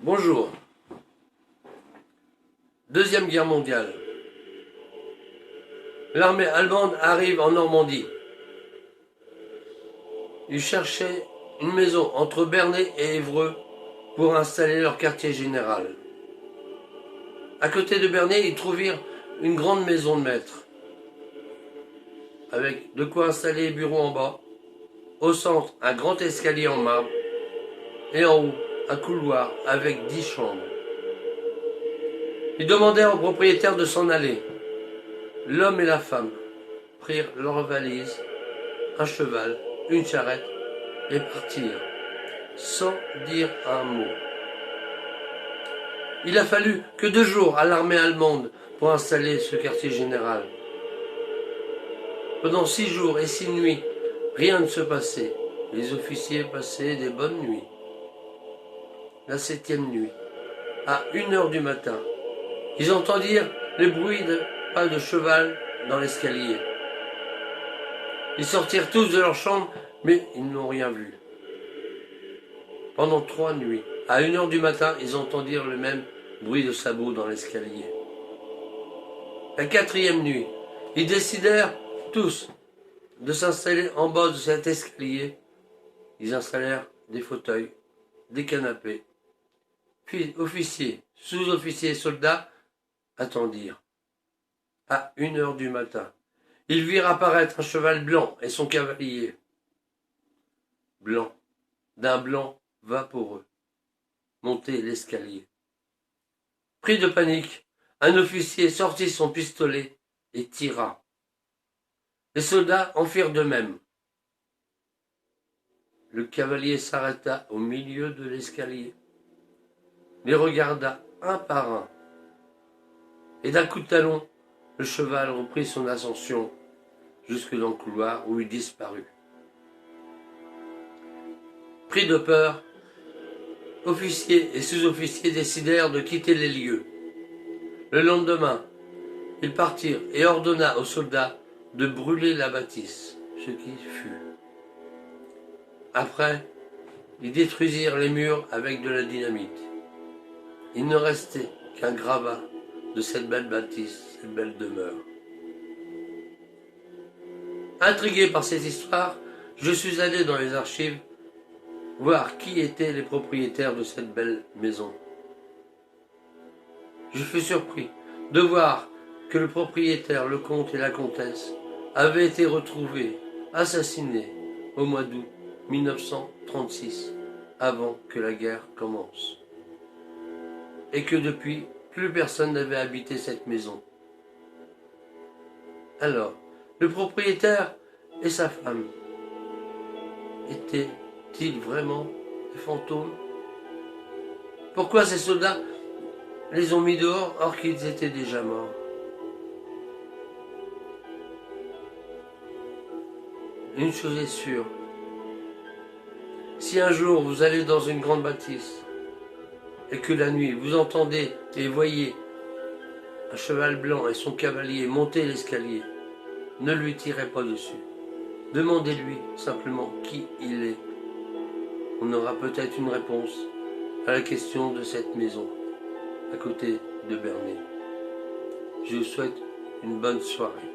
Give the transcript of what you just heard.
Bonjour. Deuxième Guerre mondiale. L'armée allemande arrive en Normandie. Ils cherchaient une maison entre Bernay et Évreux pour installer leur quartier général. À côté de Bernay, ils trouvèrent une grande maison de maître, avec de quoi installer les bureaux en bas. Au centre, un grand escalier en marbre, et en haut, un couloir avec 10 chambres. Ils demandèrent au propriétaire de s'en aller. L'homme et la femme prirent leurs valises, un cheval, une charrette, et partirent, sans dire un mot. Il a fallu que 2 jours à l'armée allemande pour installer ce quartier général. Pendant 6 jours et 6 nuits, rien ne se passait. Les officiers passaient des bonnes nuits. La 7e nuit, à 1h du matin, ils entendirent les bruits de pas de cheval dans l'escalier. Ils sortirent tous de leur chambre, mais ils n'ont rien vu. Pendant 3 nuits, à 1h du matin, ils entendirent le même bruit de sabots dans l'escalier. La 4e nuit, ils décidèrent tous de s'installer en bas de cet escalier. Ils installèrent des fauteuils, des canapés. Puis officiers, sous-officiers et soldats attendirent. À 1h du matin, ils virent apparaître un cheval blanc et son cavalier. Blanc, d'un blanc vaporeux, monter l'escalier. Pris de panique, un officier sortit son pistolet et tira. Les soldats en firent de même. Le cavalier s'arrêta au milieu de l'escalier, les regarda un par un, et d'un coup de talon, le cheval reprit son ascension jusque dans le couloir où il disparut. Pris de peur, officiers et sous-officiers décidèrent de quitter les lieux. Le lendemain, ils partirent et ordonna aux soldats de brûler la bâtisse, ce qui fut. Après, ils détruisirent les murs avec de la dynamite. Il ne restait qu'un gravat de cette belle bâtisse, cette belle demeure. Intrigué par cette histoire, je suis allé dans les archives voir qui étaient les propriétaires de cette belle maison. Je fus surpris de voir que le propriétaire, le comte et la comtesse, avaient été retrouvés, assassinés au mois d'août 1936, avant que la guerre commence. Et que depuis, plus personne n'avait habité cette maison. Alors, le propriétaire et sa femme étaient-ils vraiment des fantômes? Pourquoi ces soldats les ont mis dehors alors qu'ils étaient déjà morts? Une chose est sûre, si un jour vous allez dans une grande bâtisse et que la nuit vous entendez et voyez un cheval blanc et son cavalier monter l'escalier, ne lui tirez pas dessus. Demandez-lui simplement qui il est. On aura peut-être une réponse à la question de cette maison, à côté de Bernay. Je vous souhaite une bonne soirée.